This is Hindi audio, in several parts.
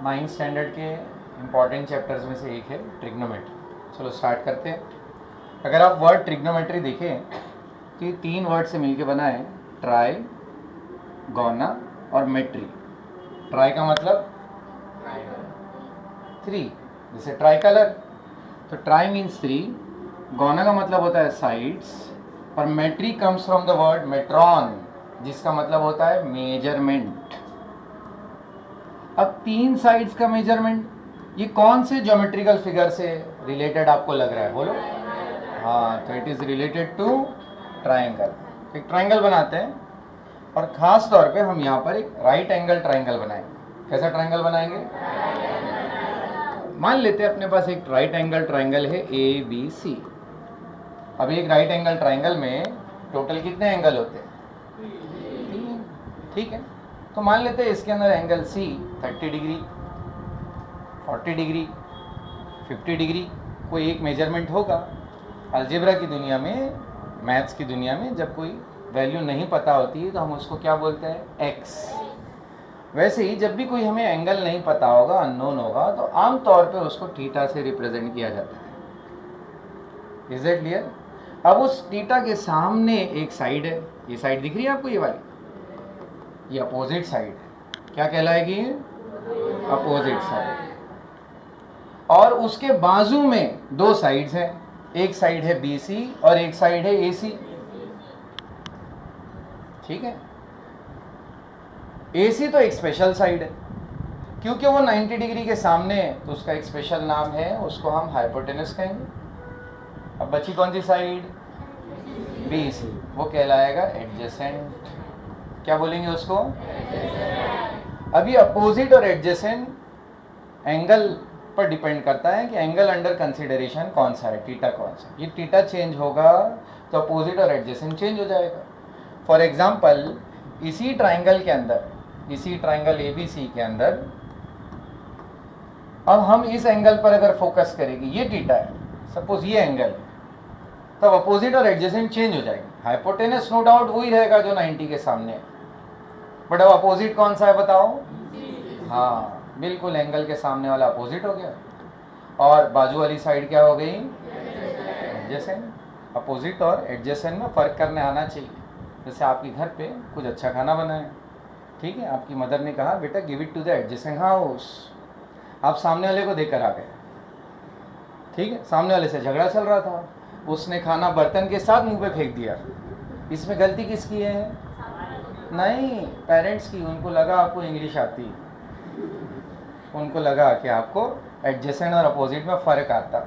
9th स्टैंडर्ड के इम्पॉर्टेंट चैप्टर्स में से एक है ट्रिग्नोमेट्री। चलो स्टार्ट करते हैं। अगर आप वर्ड ट्रिग्नोमेट्री देखें तो ये 3 वर्ड से मिलके बना है, ट्राई, गौना और मेट्री। ट्राई का मतलब 3, जैसे ट्राई कलर, तो ट्राई मीन्स 3। गौना का मतलब होता है साइड्स, और मेट्री कम्स फ्रॉम द वर्ड मेट्रॉन, जिसका मतलब होता है मेजरमेंट। अब 3 साइड्स का मेजरमेंट, ये कौन से ज्योमेट्रिकल फिगर से रिलेटेड आपको लग रहा है, बोलो। हाँ, तो it is related to triangle. एक ट्राइंगल बनाते हैं, और खास तौर पे हम यहाँ पर एक राइट एंगल ट्राइंगल बनाएंगे। कैसा ट्राइंगल बनाएंगे? मान लेते हैं अपने पास एक राइट एंगल ट्राइंगल है ABC। अब एक राइट एंगल ट्राइंगल में टोटल कितने एंगल होते हैं? 3। ठीक है, तो मान लेते हैं इसके अंदर angle C 30 degree, 40 degree, 50 degree कोई एक मेजरमेंट होगा। अलजेब्रा की दुनिया में, मैथ्स की दुनिया में, जब कोई वैल्यू नहीं पता होती है तो हम उसको क्या बोलते हैं? X। वैसे ही जब भी कोई हमें एंगल नहीं पता होगा, अननोन होगा, तो आम तौर पे उसको थीटा से रिप्रेजेंट किया जाता है। Is it clear? अब उस थीटा के सामने एक साइड है, ये साइड दिख रही है आपको, ये वाली, ये अपोजिट साइड है। क्या कहलाएगी? Opposite side. और उसके बाजू में 2 साइड्स हैं, एक साइड है BC और एक साइड है AC। ठीक है, AC तो एक स्पेशल साइड है, क्योंकि वो 90 डिग्री के सामने है, तो उसका एक स्पेशल नाम है, उसको हम हाइपोटेनस कहेंगे। अब बची कौन सी साइड? BC, वो कहलाएगा एडजेसेंट। क्या बोलेंगे उसको? अभी अपोजिट और एडजेसेंट एंगल पर डिपेंड करता है कि एंगल अंडर कंसिडरेशन कौन सा है, थीटा कौन सा। ये थीटा चेंज होगा तो अपोजिट और एडजेसेंट चेंज हो जाएगा। फॉर एग्जांपल, इसी ट्राइंगल के अंदर, इसी ट्राइंगल ABC के अंदर, अब हम इस एंगल पर अगर फोकस करेंगे, ये थीटा है, सपोज ये एंगल है, तब अपोजिट और एडजेसेंट चेंज हो जाएगी। हाइपोटेनस नो डाउट वही रहेगा जो 90 के सामने है, बट अब अपोजिट कौन सा है बताओ? हाँ, बिल्कुल एंगल के सामने वाला अपोजिट हो गया, और बाजू वाली साइड क्या हो गई? एडजेसेंट। अपोजिट और एडजेसेंट में फ़र्क करने आना चाहिए। जैसे आपके घर पे कुछ अच्छा खाना बना है, ठीक है, आपकी मदर ने कहा बेटा give it to the adjacent house, आप सामने वाले को देकर आ गए। ठीक है, सामने वाले से झगड़ा चल रहा था, उसने खाना बर्तन के साथ मुंह पे फेंक दिया। इसमें गलती किसकी है? नहीं, पेरेंट्स की। उनको लगा आपको इंग्लिश आती, उनको लगा कि आपको एडजेसेंट और अपोजिट में फ़र्क आता।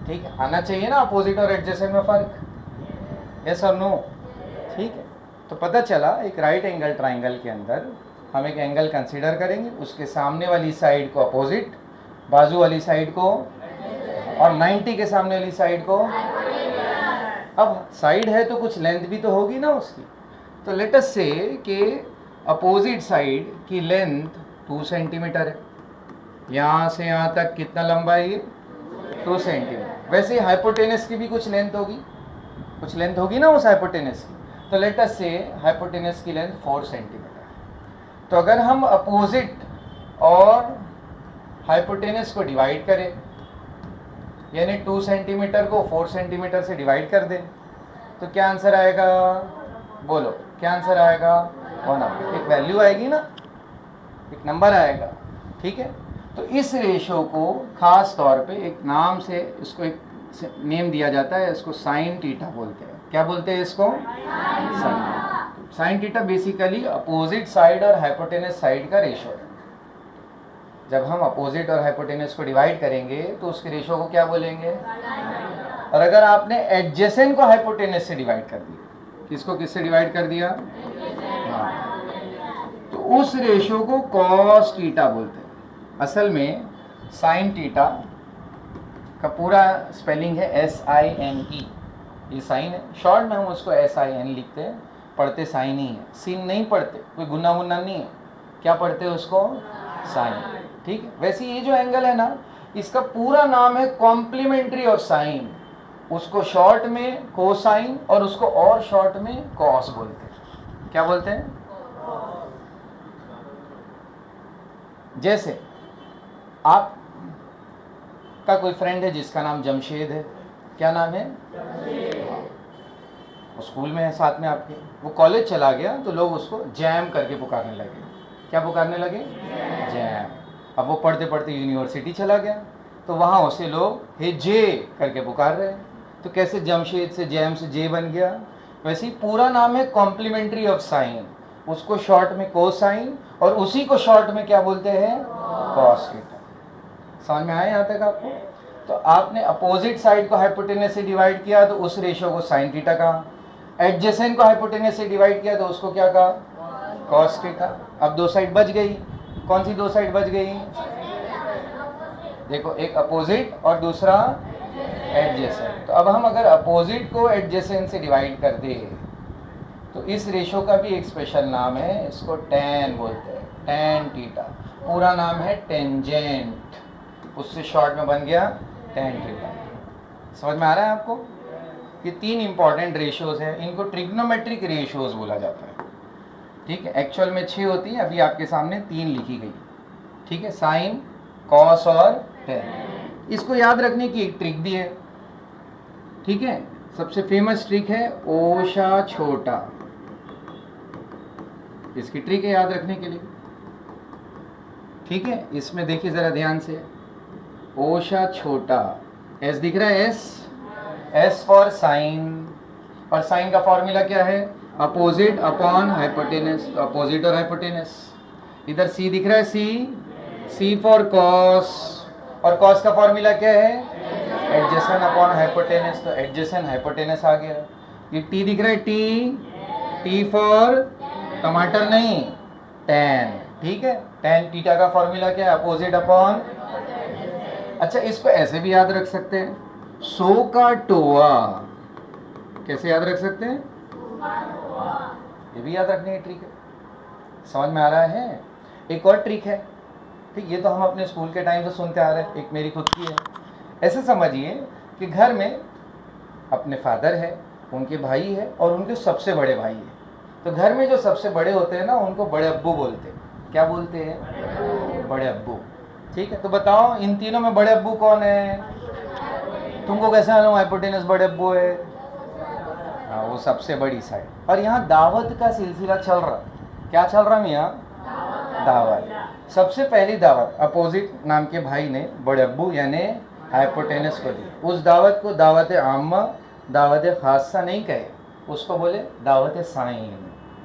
ठीक है, आना चाहिए ना अपोजिट और एडजेसेंट में फ़र्क, यस और नो? ठीक है, तो पता चला एक राइट एंगल ट्राइंगल के अंदर हम एक एंगल कंसीडर करेंगे, उसके सामने वाली साइड को अपोजिट, बाजू वाली साइड को, और 90 के सामने वाली साइड को। अब साइड है तो कुछ लेंथ भी तो होगी ना उसकी, तो लेट अस से कि अपोजिट साइड की लेंथ 2 सेंटीमीटर है। यहाँ से यहाँ तक कितना लंबा है ये? 2 सेंटीमीटर। वैसे ही हाइपोटेनस की भी कुछ लेंथ होगी, कुछ लेंथ होगी ना उस हाइपोटेनस की, तो लेट अस से हाइपोटेनस की लेंथ 4 सेंटीमीटर है। तो अगर हम अपोजिट और हाइपोटेनस को डिवाइड करें, यानी 2 सेंटीमीटर को 4 सेंटीमीटर से डिवाइड कर दें, तो क्या आंसर आएगा? बोलो क्या आंसर आएगा? 1। एक वैल्यू आएगी ना, एक नंबर आएगा। ठीक है, तो इस रेशो को खास तौर पे एक नाम से, इसको एक नेम दिया जाता है, इसको साइन थीटा बोलते हैं। क्या बोलते हैं इसको? Sine theta basically opposite side और हाइपोटेनस साइड का रेशो है। जब हम अपोजिट और हाइपोटेनस को डिवाइड करेंगे तो उसके रेशो को क्या बोलेंगे? और अगर आपने एडजेसेंट को हाइपोटेनस से डिवाइड कर दिया, किसको किससे डिवाइड कर दिया? हाँ, तो उस रेशो को कॉस थीटा बोलते हैं। असल में साइन थीटा का पूरा स्पेलिंग है SINE। ये साइन है, शॉर्ट में हम उसको SIN लिखते हैं, पढ़ते साइन ही है, सीन नहीं पढ़ते, कोई गुना वुना नहीं है। क्या पढ़ते हैं उसको? साइन। ठीक है, वैसे ये जो एंगल है ना, इसका पूरा नाम है कॉम्प्लीमेंट्री ऑफ साइन। उसको शॉर्ट में कोसाइन और उसको और शॉर्ट में कॉस बोलते हैं। क्या बोलते हैं? जैसे आप का कोई फ्रेंड है जिसका नाम जमशेद है, क्या नाम है? वो स्कूल में है साथ में आपके, वो कॉलेज चला गया तो लोग उसको जैम करके पुकारने लगे। क्या पुकारने लगे? जैम। अब वो पढ़ते पढ़ते यूनिवर्सिटी चला गया तो वहाँ उसे लोग हे जे करके पुकार रहे हैं। तो कैसे जमशेद से जैम से जे बन गया? वैसे ही पूरा नाम है कॉम्प्लीमेंट्री ऑफ साइन, उसको शॉर्ट में कोसाइन और उसी को शॉर्ट में क्या बोलते हैं? Cos theta. समझ में आया यहाँ तक आपको? तो आपने अपोजिट साइड को हाइपोटेनस से डिवाइड किया तो उस रेशियो को साइन थीटा कहा, एडजेसेंट को हाइपोटेनस से डिवाइड किया तो उसको क्या कहा? Cos theta. अब दो साइड बच गई। कौन सी दो साइड बच गई? देखो, एक अपोजिट और दूसरा एडजेसेंट। तो अब हम अगर अपोजिट को एडजेसेंट से डिवाइड कर दे तो इस रेशियो का भी एक स्पेशल नाम है, इसको टैन बोलते हैं, टैन थीटा। पूरा नाम है टेंजेंट, उससे शॉर्ट में बन गया टैन थीटा। समझ में आ रहा है आपको? ये तीन इंपॉर्टेंट रेशियोज हैं, इनको ट्रिग्नोमेट्रिक रेशियोज बोला जाता है। ठीक है, एक्चुअल में 6 होती है, अभी आपके सामने 3 लिखी गई। ठीक है, साइन, कॉस और टैन। इसको याद रखने की एक ट्रिक भी है। ठीक है, सबसे फेमस ट्रिक है ओशा छोटा, इसकी ट्रिक है याद रखने के लिए। ठीक है, इसमें देखिए जरा ध्यान से, ओशा छोटा, एस दिख रहा है? एस फॉर साइन, और साइन का फॉर्मूला क्या है? अपोजिट अपॉन हाइपोटेनस, तो अपोजिट और हाइपोटेनस। इधर सी दिख रहा है, सी फॉर कॉस, और कॉस का फॉर्मूला क्या है? एडजेसेंट अपॉन हाइपोटेनस, तो एडजेसेंट हाइपोटेनस आ गया। ये टी दिख रहा है, टी फॉर टमाटर नहीं, टैन। ठीक है, टैन थीटा का फॉर्मूला क्या है? Opposite upon. अच्छा, इसको ऐसे भी याद रख सकते हैं, सो का टोआ। कैसे याद रख सकते हैं? ये भी याद रखने की ट्रिक है। समझ में आ रहा है? एक और ट्रिक है। ठीक, ये तो हम अपने स्कूल के टाइम से सुनते आ रहे हैं, एक मेरी खुद की है। ऐसे समझिए कि घर में अपने फादर है, उनके भाई है और उनके सबसे बड़े भाई है। तो घर में जो सबसे बड़े होते हैं ना, उनको बड़े अब्बू बोलते हैं। क्या बोलते हैं? बड़े अब्बू। ठीक है, तो बताओ इन तीनों में बड़े अब्बू कौन है? तुमको कैसे मालूम हाइपोटेनस बड़े अब्बू है? हाँ, वो सबसे बड़ी साइड। और यहाँ दावत का सिलसिला चल रहा। क्या चल रहा मियाँ? दावत। सबसे पहली दावत अपोजिट नाम के भाई ने बड़े अब्बू यानी हाइपोटेनस को दी। उस दावत को दावत आम्मा, दावत खासा नहीं कहे, उसको बोले दावत साइन।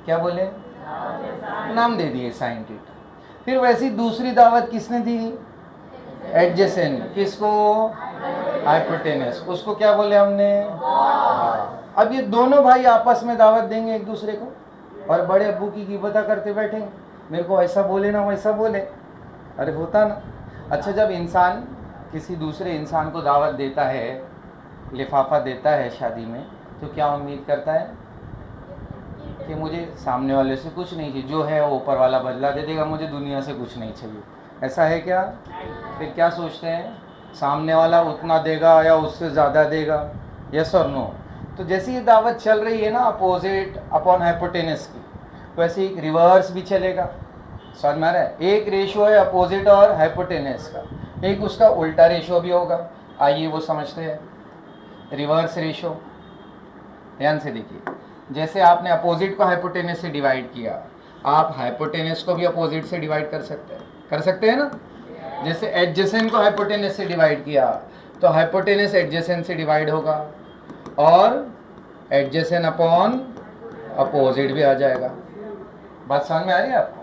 क्या बोले? नाम दे दिए साइन थीटा। फिर वैसी दूसरी दावत किसने दी? एडजेसेंट। किसको? हाइपोटेनस। उसको क्या बोले हमने? अब ये दोनों भाई आपस में दावत देंगे एक दूसरे को और बड़े अब्बू की गिबता करते बैठेंगे, मेरे को ऐसा बोले ना वैसा बोले। अरे होता ना। अच्छा, जब इंसान किसी दूसरे इंसान को दावत देता है, लिफाफा देता है शादी में, तो क्या उम्मीद करता है कि मुझे सामने वाले से कुछ नहीं चाहिए, जो है वो ऊपर वाला बदला दे देगा, मुझे दुनिया से कुछ नहीं चाहिए। ऐसा है क्या? फिर क्या सोचते हैं? सामने वाला उतना देगा या उससे ज़्यादा देगा? यस और नो? तो जैसे ये दावत चल रही है ना अपोजिट अपॉन हाइपोटेनस की, वैसे एक रिवर्स भी चलेगा। समझ में आ रहा है? एक रेशियो है अपोजिट और हाइपोटेनस का, एक उसका उल्टा रेशियो भी होगा। आइए वो समझते हैं। रिवर्स रेशियो, ध्यान से देखिए। जैसे आपने अपोजिट को हाइपोटेनस से डिवाइड किया, आप हाइपोटेनस को भी अपोजिट से डिवाइड कर सकते हैं ना? जैसे एडजेसेंट को हाइपोटेनस से डिवाइड किया तो हाइपोटेनस एडजेसेंट से डिवाइड होगा और एडजेसेंट अपॉन अपोजिट भी आ जाएगा। बात समझ में आ रही है आपको?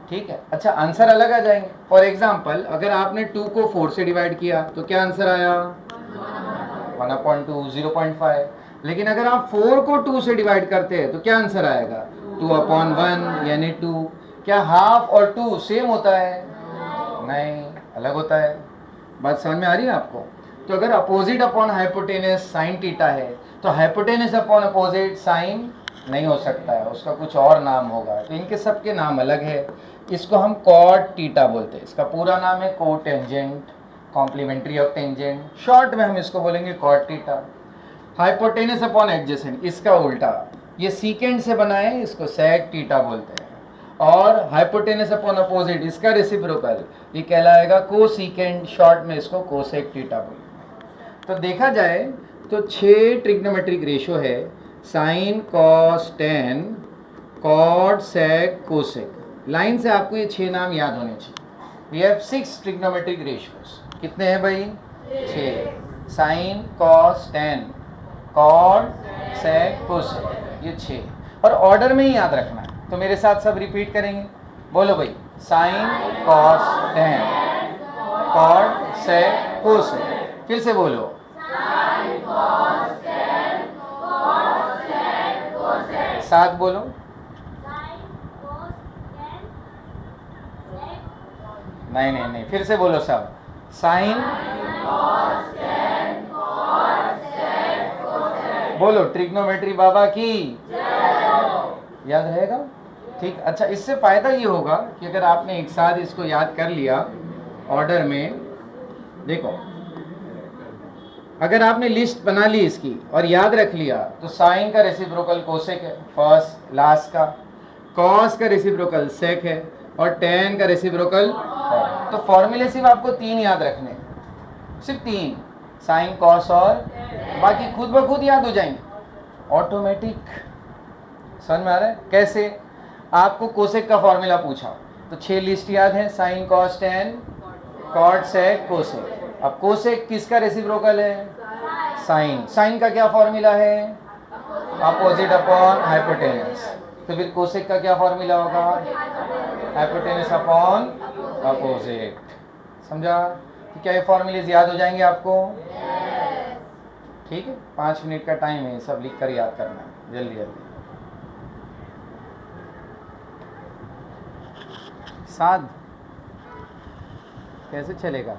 ठीक है। अच्छा, आंसर अलग आ जाएंगे। फॉर एग्जाम्पल, अगर आपने 2 को 4 से डिवाइड किया तो क्या आंसर आया? 1/2, 0.5। लेकिन अगर आप 4 को 2 से डिवाइड करते हैं तो क्या आंसर आएगा? 2/1 यानी 2। क्या हाफ और 2 सेम होता है? नहीं, अलग होता है। बात समझ में आ रही है आपको? तो अगर opposite upon hypotenuse sine theta है तो हाइपोटेनस अपॉन अपोजिट साइन नहीं हो सकता है, उसका कुछ और नाम होगा। तो इनके सबके नाम अलग है। इसको हम कॉट थीटा बोलते हैं। इसका पूरा नाम है cotangent, complementary of tangent. Short में हम इसको बोलेंगे cot theta. Hypotenuse upon adjacent, इसका उल्टा, ये सीकेंड से बना है, इसको सेक थीटा बोलते हैं। और हाइपोटेनस अपॉन अपोजिट इसका रेसिप्रोकल, ये कहलाएगा कोसेकेंट, शॉर्ट में इसको कोसेक थीटा बोलेंगे। तो देखा जाए तो 6 ट्रिग्नोमेट्रिक रेशियो है, sine cos tan cot sec cosec. Line से आपको ये 6 नाम याद होने चाहिए। We have 6 trigonometric ratios. कितने हैं भाई? 6। Sine cos tan cot sec cosec, ये 6 और ऑर्डर में ही याद रखना है। तो मेरे साथ सब रिपीट करेंगे, बोलो भाई। Sine cos tan cot sec cosec, फिर से बोलो। साथ बोलो। नहीं, फिर से बोलो सब। साइन बोलो, ट्रिग्नोमेट्री बाबा की याद रहेगा? ठीक। अच्छा, इससे फायदा ये होगा कि अगर आपने एक साथ इसको याद कर लिया ऑर्डर में, देखो अगर आपने लिस्ट बना ली इसकी और याद रख लिया तो साइन का रेसिप्रोकल कोसेक है फर्स्ट लास्ट का, कॉस का रेसिप्रोकल सेक है और टेन का रेसिप्रोकल। तो फॉर्मूले सिर्फ आपको 3 याद रखने, सिर्फ 3, साइन कॉस और बाकी खुद ब खुद याद हो जाएंगे ऑटोमेटिक। समझ में आ रहा है? कैसे? आपको कोसेक का फॉर्मूला पूछा तो 6 लिस्ट याद है, sine cos tan cot sec cosec. अब कोसेक किसका रेसिप्रोकल है? साइन। साइन का क्या फॉर्मूला है? Opposite upon hypotenuse. तो फिर कोसेक का क्या फॉर्मूला होगा? Hypotenuse upon opposite. समझा? तो क्या ये फॉर्मूलेज याद हो जाएंगे आपको? ठीक है, 5 मिनट का टाइम है, सब लिख कर याद करना है जल्दी जल्दी। साथ कैसे चलेगा?